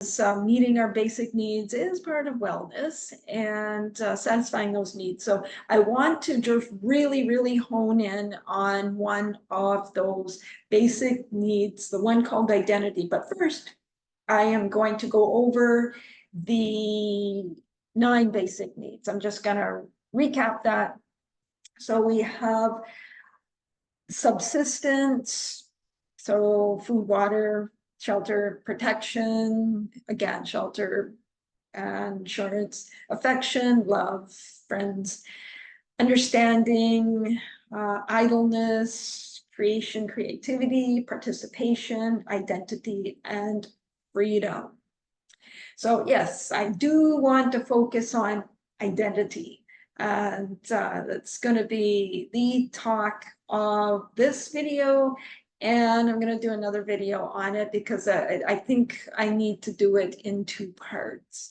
meeting our basic needs is part of wellness and satisfying those needs. So I want to just really, really hone in on one of those basic needs, the one called identity. But first, I am going to go over the 9 basic needs. I'm just going to recap that. So we have subsistence, so food, water, shelter, protection, again, shelter and insurance, affection, love, friends, understanding, idleness, creation, creativity, participation, identity, and freedom. So yes, I do want to focus on identity. And that's going to be the talk of this video. And I'm going to do another video on it because I think I need to do it in 2 parts.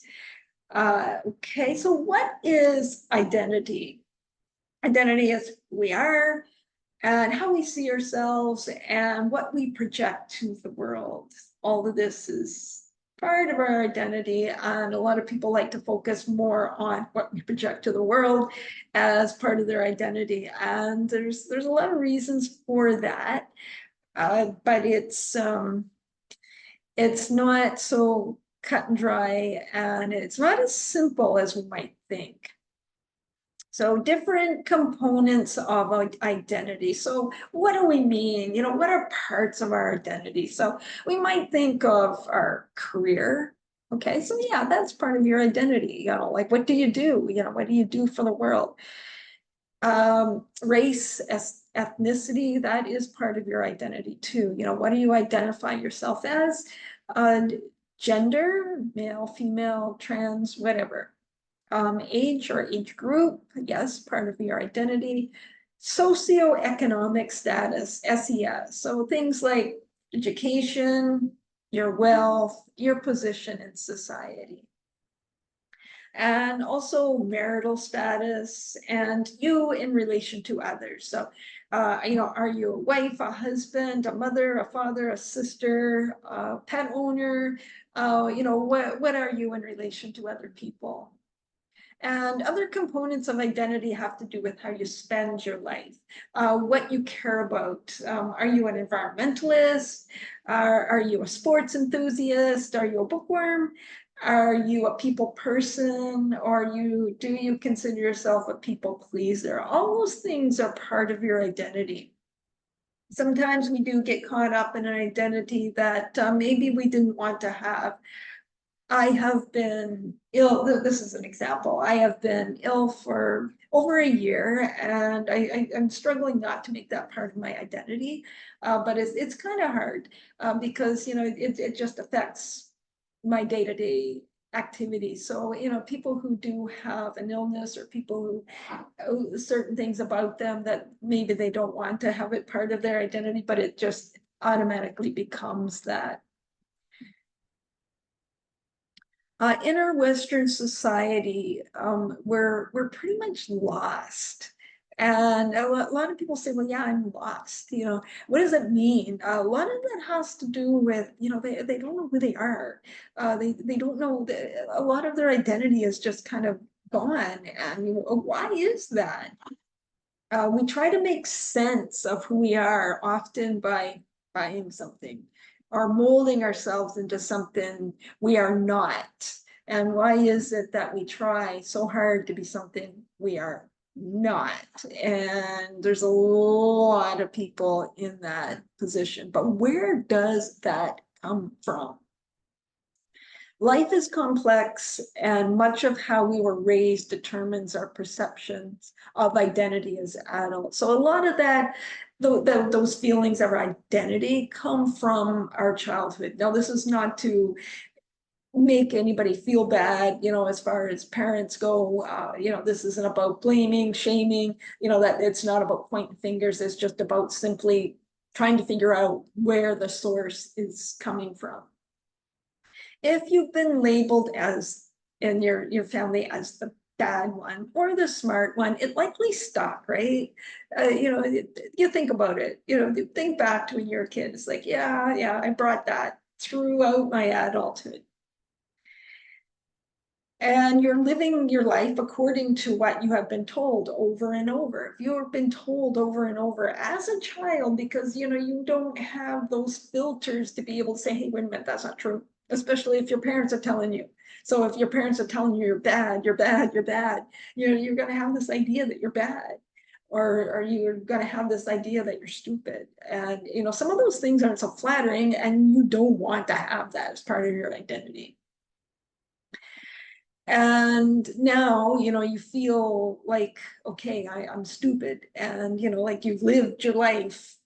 Okay, so what is identity? Identity is who we are and how we see ourselves and what we project to the world. All of this is part of our identity, and a lot of people like to focus more on what we project to the world as part of their identity, and there's a lot of reasons for that, but it's not so cut and dry, and it's not as simple as we might think. So different components of identity. So what do we mean? You know, what are parts of our identity? So we might think of our career. Okay, so yeah, that's part of your identity. You know, like what do you do? You know, what do you do for the world? Race, ethnicity, that is part of your identity too. You know, what do you identify yourself as? Gender, male, female, trans, whatever. Age or age group, yes, part of your identity. Socioeconomic status, SES. So things like education, your wealth, your position in society. And also marital status and you in relation to others. So, you know, are you a wife, a husband, a mother, a father, a sister, a pet owner? You know, what are you in relation to other people? And other components of identity have to do with how you spend your life, what you care about. Are you an environmentalist? Are you a sports enthusiast? Are you a bookworm? Are you a people person? Or do you consider yourself a people pleaser? All those things are part of your identity. Sometimes we do get caught up in an identity that maybe we didn't want to have. I have been ill. This is an example. I have been ill for over a year, and I'm struggling not to make that part of my identity. But it's kind of hard because, you know, it just affects my day-to-day activity. So, you know, people who do have an illness or people who certain things about them that maybe they don't want to have it part of their identity, but it just automatically becomes that. In our Western society, we're pretty much lost. And a lot of people say, well, yeah, I'm lost. You know, what does it mean? A lot of that has to do with, you know, they don't know who they are. They don't know that a lot of their identity is just kind of gone. And why is that? We try to make sense of who we are often by buying something or molding ourselves into something we are not. And why is it that we try so hard to be something we are not? And there's a lot of people in that position. But where does that come from? Life is complex, and much of how we were raised determines our perceptions of identity as adults. So a lot of that, those feelings of identity come from our childhood. Now, this is not to make anybody feel bad, you know, as far as parents go. You know, this isn't about blaming, shaming, you know, that it's not about pointing fingers. It's just about simply trying to figure out where the source is coming from. If you've been labeled as in your family as the bad one or the smart one, it likely stuck, right? You know, you think about it, you know, you think back to when you're a kid, it's like, yeah, I brought that throughout my adulthood. And you're living your life according to what you have been told over and over. If you've been told over and over as a child, because you don't have those filters to be able to say, hey, wait a minute, that's not true, especially if your parents are telling you. So if your parents are telling you you're bad, you're bad, you're bad, you're going to have this idea that you're bad. Or you're going to have this idea that you're stupid. And some of those things aren't so flattering, and you don't want to have that as part of your identity. And now you feel like, okay, I'm stupid, and like you've lived your life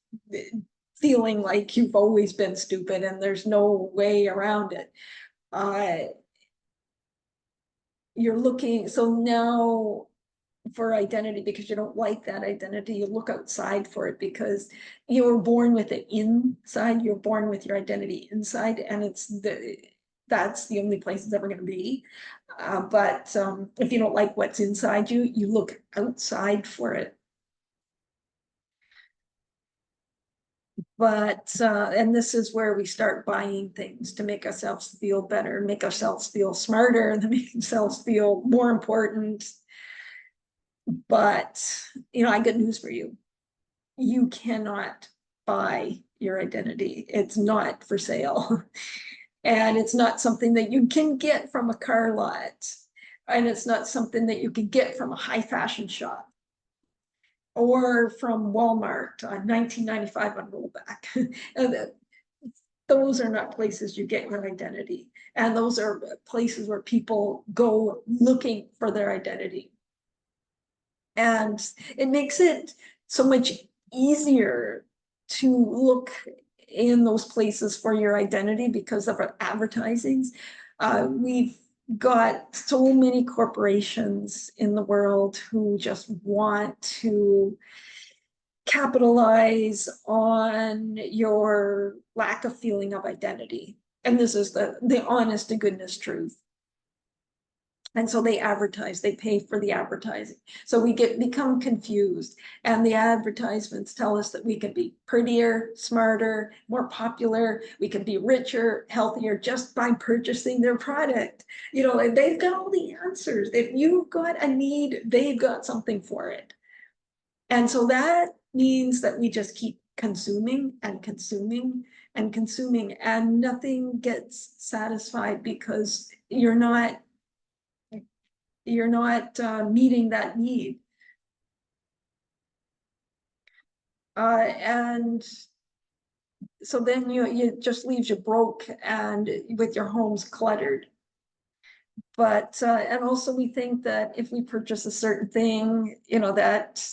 feeling like you've always been stupid and there's no way around it. You're looking, so now for identity, because you don't like that identity, you look outside for it, because you were born with it inside. You're born with your identity inside, and that's the only place it's ever going to be. But if you don't like what's inside you, you look outside for it. But and this is where we start buying things to make ourselves feel better, make ourselves feel smarter, and make ourselves feel more important. But I got news for you. You cannot buy your identity. It's not for sale. And it's not something that you can get from a car lot. And it's not something that you can get from a high fashion shop or from Walmart on 1995 on rollback. Those are not places you get your identity. And those are places where people go looking for their identity. And it makes it so much easier to look in those places for your identity because of our advertisings. We've got so many corporations in the world who just want to capitalize on your lack of feeling of identity. And this is the honest to goodness truth. And so they advertise, they pay for the advertising. So we become confused. And the advertisements tell us that we can be prettier, smarter, more popular, we can be richer, healthier just by purchasing their product. They've got all the answers. If you've got a need, they've got something for it. And so that means that we just keep consuming and consuming and consuming, and nothing gets satisfied because you're not meeting that need. And so then you just leaves you broke and with your homes cluttered. But and also we think that if we purchase a certain thing, that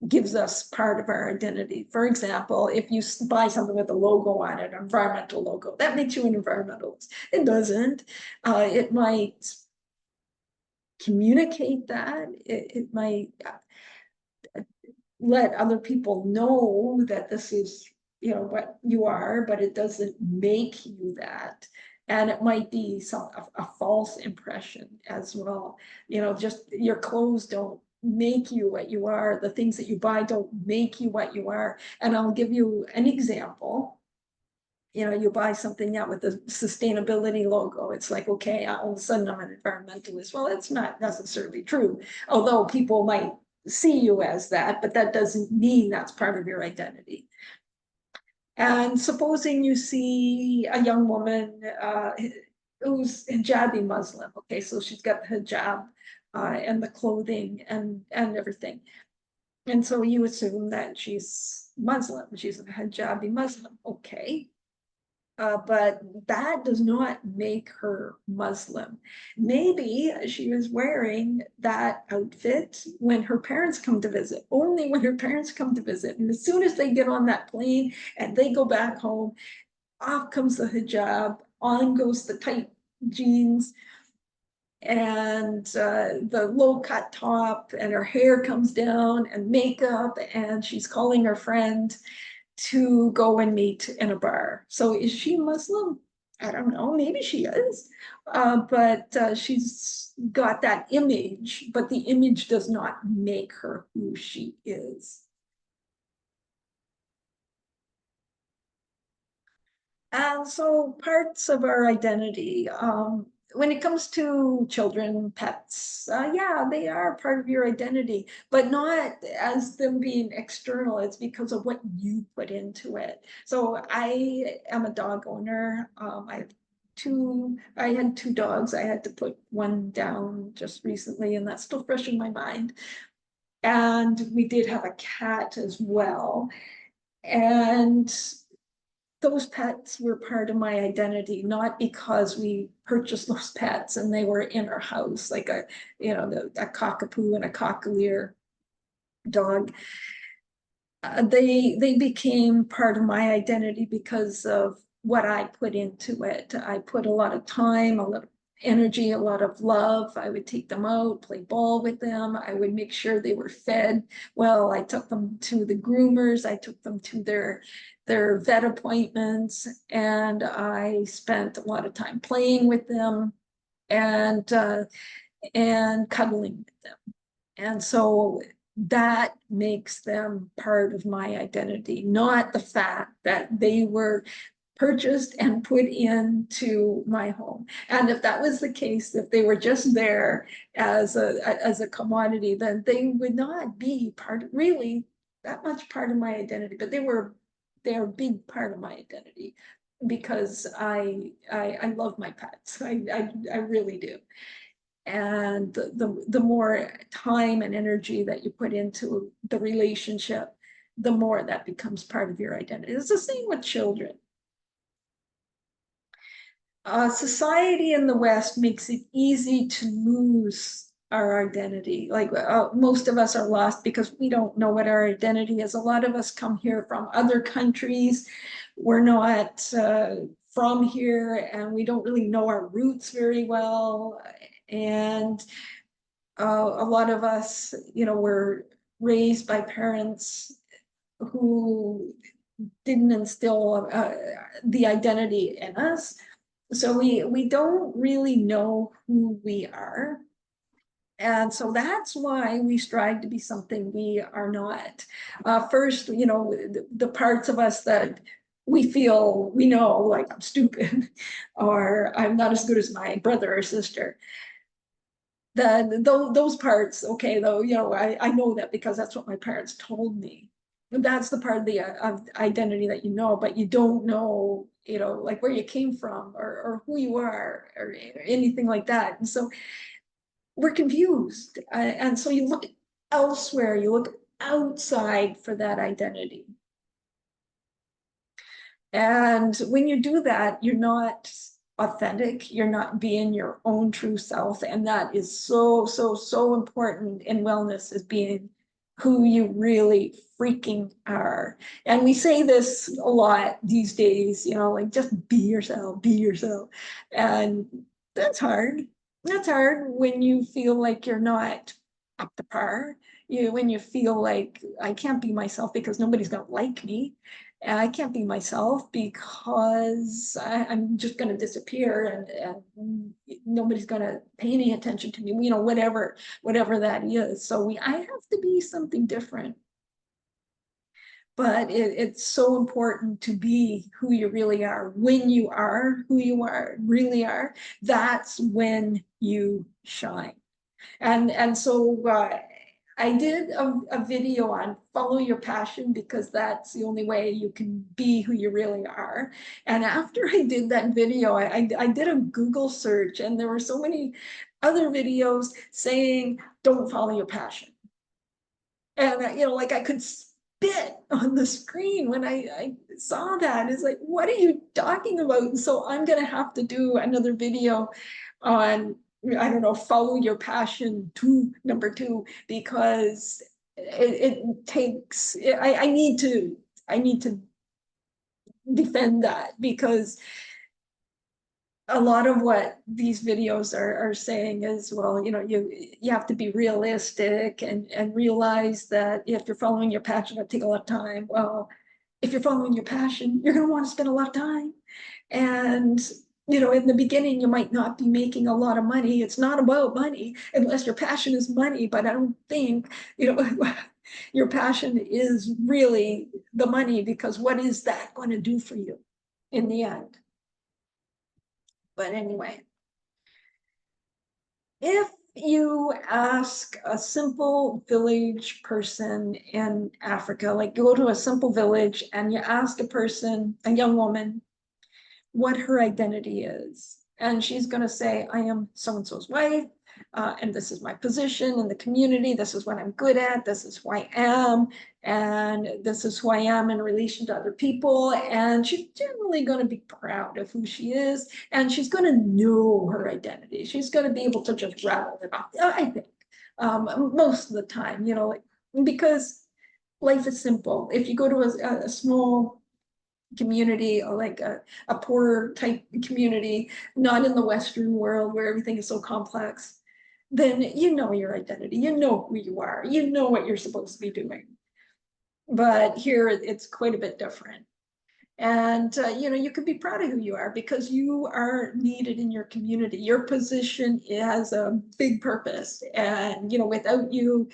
gives us part of our identity. For example, if you buy something with a logo on it, an environmental logo, that makes you an environmentalist. It doesn't. It might communicate that. It might let other people know that this is what you are, but it doesn't make you that. And it might be a false impression as well. Just your clothes don't make you what you are. The things that you buy don't make you what you are. And I'll give you an example. You buy something out with the sustainability logo. It's like, okay, all of a sudden I'm an environmentalist. Well, it's not necessarily true, although people might see you as that, but that doesn't mean that's part of your identity. And supposing you see a young woman who's hijabi Muslim, okay, so she's got the hijab and the clothing and everything. And so you assume that she's Muslim, she's a hijabi Muslim, okay. But that does not make her Muslim. Maybe she was wearing that outfit when her parents come to visit, only when her parents come to visit. And as soon as they get on that plane and they go back home, off comes the hijab, on goes the tight jeans and the low cut top, and her hair comes down and makeup, and she's calling her friend to go and meet in a bar. So is she Muslim? I don't know, maybe she is, but she's got that image, but the image does not make her who she is. And so parts of our identity, when it comes to children, pets, yeah, they are part of your identity, but not as them being external. It's because of what you put into it. So I am a dog owner. I had two dogs. I had to put one down just recently, and that's still fresh in my mind. And we did have a cat as well. And those pets were part of my identity, not because we purchased those pets and they were in our house, like a cockapoo and a cockaleer dog. They became part of my identity because of what I put into it. I put a lot of time, a lot of energy, a lot of love. I would take them out, play ball with them. I would make sure they were fed. Well, I took them to the groomers. I took them to their vet appointments, and I spent a lot of time playing with them and cuddling with them. And so that makes them part of my identity, not the fact that they were purchased and put into my home. And if that was the case, if they were just there as a commodity, then they would not be part really that much part of my identity. But they're a big part of my identity because I love my pets. I really do. And the more time and energy that you put into the relationship, the more that becomes part of your identity. It's the same with children. Society in the West makes it easy to lose our identity. Like most of us are lost because we don't know what our identity is. A lot of us come here from other countries. We're not from here, and we don't really know our roots very well. And a lot of us, were raised by parents who didn't instill the identity in us. So we don't really know who we are. And so that's why we strive to be something we are not. First, the parts of us that we feel we know, like I'm stupid, or I'm not as good as my brother or sister. Those parts, okay, though, I know that because that's what my parents told me. That's the part of the of identity that you know, but you don't know, like where you came from or who you are or anything like that. And so we're confused. And so you look elsewhere, you look outside for that identity. And when you do that, you're not authentic, you're not being your own true self. And that is so, so, so important in wellness, is being who you really freaking are. And we say this a lot these days, like just be yourself, be yourself. And that's hard. That's hard when you feel like you're not up to par. When you feel like I can't be myself because nobody's gonna like me. I can't be myself because I'm just going to disappear, and nobody's going to pay any attention to me, whatever that is. So I have to be something different. But it's so important to be who you really are. When you are who you really are, that's when you shine. And so I did a video on follow your passion, because that's the only way you can be who you really are. And after I did that video, I did a Google search, and there were so many other videos saying, don't follow your passion. And like I could spit on the screen when I saw that. It's like, what are you talking about? And so I'm gonna have to do another video on, I don't know, follow your passion to number two, because it takes, I need to defend that, because a lot of what these videos are saying is, well, you have to be realistic and realize that if you're following your passion, it'll take a lot of time. Well, if you're following your passion, you're going to want to spend a lot of time. And in the beginning, you might not be making a lot of money. It's not about money unless your passion is money. But I don't think, your passion is really the money, because what is that going to do for you? in the end. But anyway, if you ask a simple village person in Africa, like go to a simple village and you ask a person, a young woman, what her identity is. And she's going to say, I am so-and-so's wife, and this is my position in the community. This is what I'm good at. This is who I am. And this is who I am in relation to other people. And she's generally going to be proud of who she is. And she's going to know her identity. She's going to be able to just rattle it off, I think, most of the time, you know, because life is simple. If you go to a small community, or like a poorer type community, not in the Western world where everything is so complex, then you know your identity, you know who you are, you know what you're supposed to be doing. But here it's quite a bit different. And you know, you can be proud of who you are because you are needed in your community. Your position has a big purpose, and you know, without you,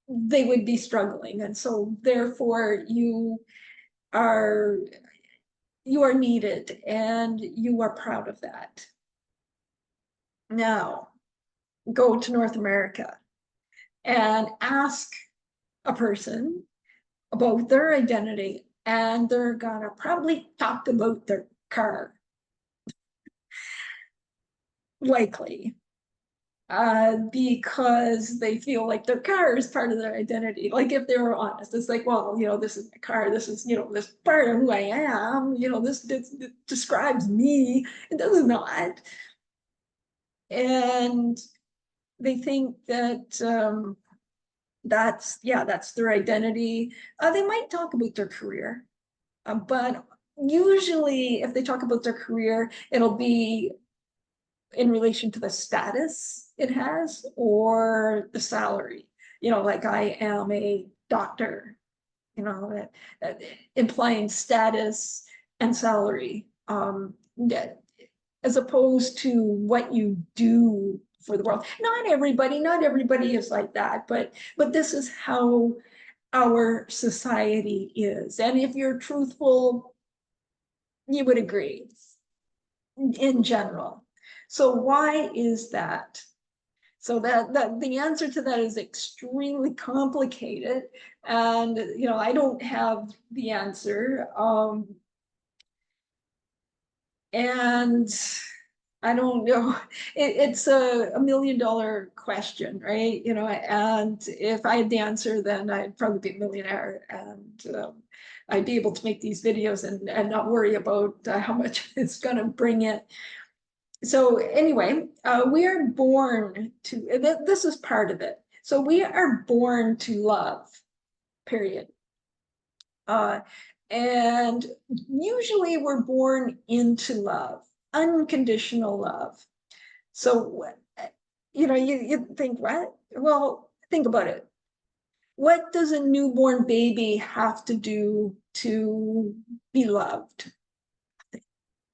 they would be struggling. And so therefore are you are needed and you are proud of that. Now, go to North America and ask a person about their identity, and they're gonna probably talk about their car, likely, because they feel like their car is part of their identity. Like if they were honest, it's like, well, you know, this is my car. This is, you know, this part of who I am. You know, this describes me. It does not. And they think that that's their identity. They might talk about their career, but usually if they talk about their career, it'll be in relation to the status it has or the salary. You know, like I am a doctor, you know, implying status and salary, as opposed to what you do for the world. Not everybody is like that, but this is how our society is. And if you're truthful, you would agree in general. So why is that? So that the answer to that is extremely complicated, and you know, I don't have the answer. And I don't know. It's a $1 million question, right? You know, and if I had the answer, then I'd probably be a millionaire, and I'd be able to make these videos and not worry about how much it's going to bring in. So anyway, we are born to, this is part of it. So we are born to love, period. And usually we're born into love, unconditional love. So, you know, you think, what? Well, think about it. What does a newborn baby have to do to be loved?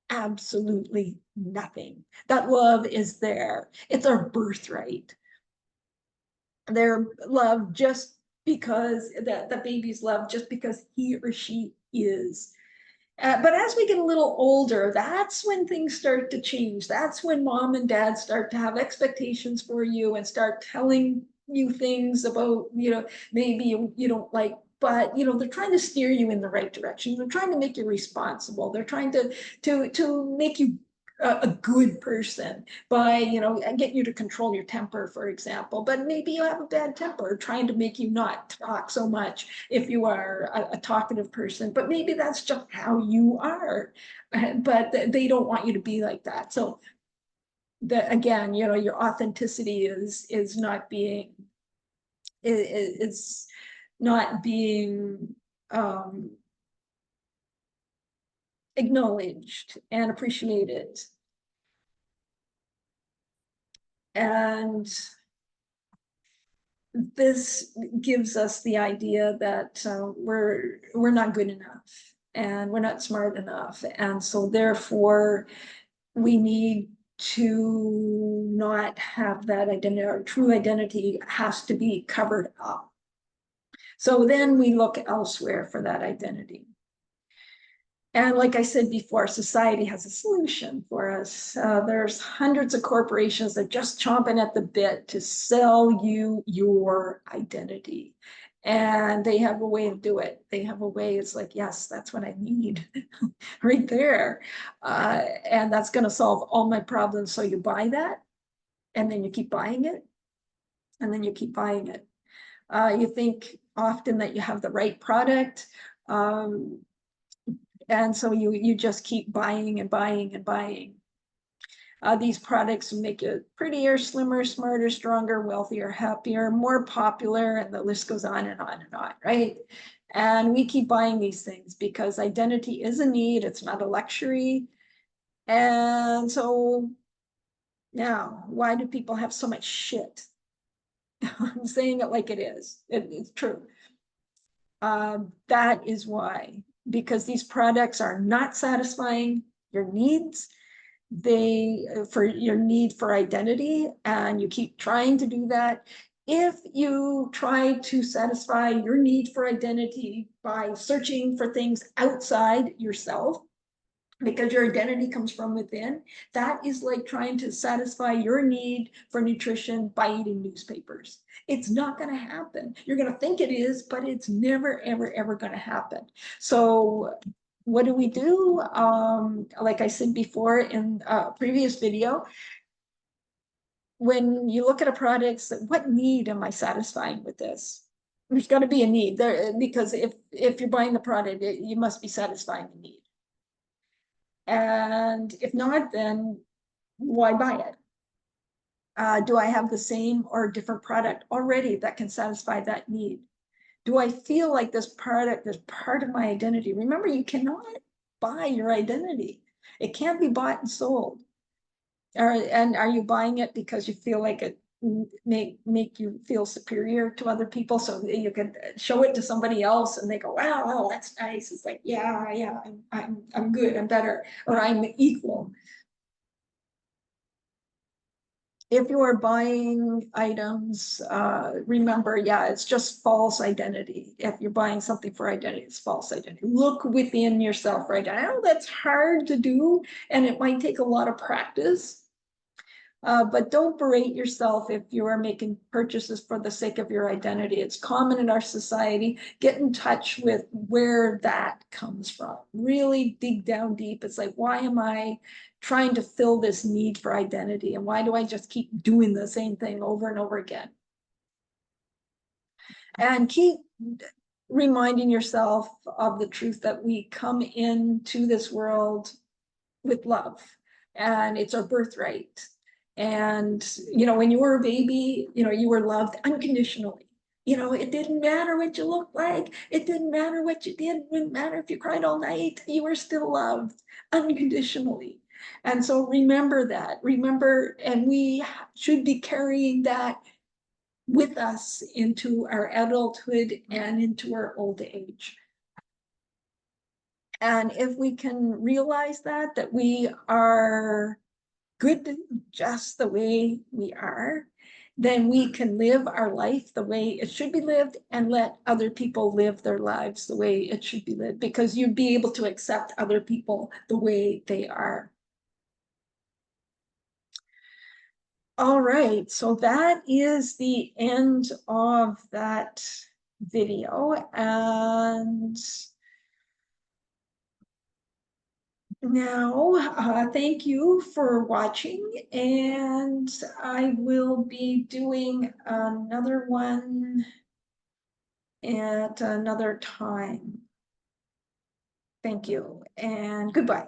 Absolutely nothing. That love is there. It's our birthright. They're loved just because the baby's loved just because he or she is. But as we get a little older, that's when things start to change. That's when mom and dad start to have expectations for you and start telling you things about, you know, maybe you don't like, but you know, they're trying to steer you in the right direction. They're trying to make you responsible. They're trying to make you a good person by, you know, get you to control your temper, for example. But maybe you have a bad temper, trying to make you not talk so much if you are a talkative person. But maybe that's just how you are. But they don't want you to be like that. So again, you know, your authenticity is not being is not being acknowledged and appreciated. And this gives us the idea that we're not good enough and we're not smart enough, and so therefore we need to not have that identity. Our true identity has to be covered up. So then we look elsewhere for that identity. And like I said before, society has a solution for us. There's hundreds of corporations that just chomping at the bit to sell you your identity. And they have a way to do it. They have a way, it's like, yes, that's what I need right there. And that's going to solve all my problems. So you buy that, and then you keep buying it, and then you keep buying it. You think often that you have the right product. And so you just keep buying and buying and buying. These products make you prettier, slimmer, smarter, stronger, wealthier, happier, more popular, and the list goes on and on and on, right? And we keep buying these things because identity is a need, it's not a luxury. And so now, why do people have so much shit? I'm saying it like it is. It's true. That is why, because these products are not satisfying your needs. They, for your need for identity, and you keep trying to do that. If you try to satisfy your need for identity by searching for things outside yourself, because your identity comes from within, that is like trying to satisfy your need for nutrition by eating newspapers. It's not going to happen. You're going to think it is, but it's never, ever, ever going to happen. So what do we do? Like I said before in a previous video, when you look at a product, what need am I satisfying with this? There's got to be a need there, because if you're buying the product, you must be satisfying the need. And if not, then why buy it? Do I have the same or different product already that can satisfy that need? Do I feel like this product is part of my identity? Remember, you cannot buy your identity. It can't be bought and sold. And are you buying it because you feel like it make you feel superior to other people, so you can show it to somebody else and they go, wow, that's nice. It's like, yeah, I'm good, I'm better, or I'm equal. If you are buying items, remember, yeah, it's just false identity. If you're buying something for identity, it's false identity. Look within yourself, right? I know that's hard to do, and it might take a lot of practice. But don't berate yourself if you are making purchases for the sake of your identity. It's common in our society. Get in touch with where that comes from. Really dig down deep. It's like, why am I trying to fill this need for identity? And why do I just keep doing the same thing over and over again? And keep reminding yourself of the truth that we come into this world with love, and it's our birthright. And when you were a baby, you were loved unconditionally. It didn't matter what you looked like, it didn't matter what you did, it didn't matter if you cried all night, you were still loved unconditionally. And so remember that, and we should be carrying that with us into our adulthood and into our old age. And if we can realize that we are good just the way we are, then we can live our life the way it should be lived and let other people live their lives the way it should be lived, because you'd be able to accept other people the way they are. All right, so that is the end of that video. And now, thank you for watching, and I will be doing another one at another time. Thank you, and goodbye.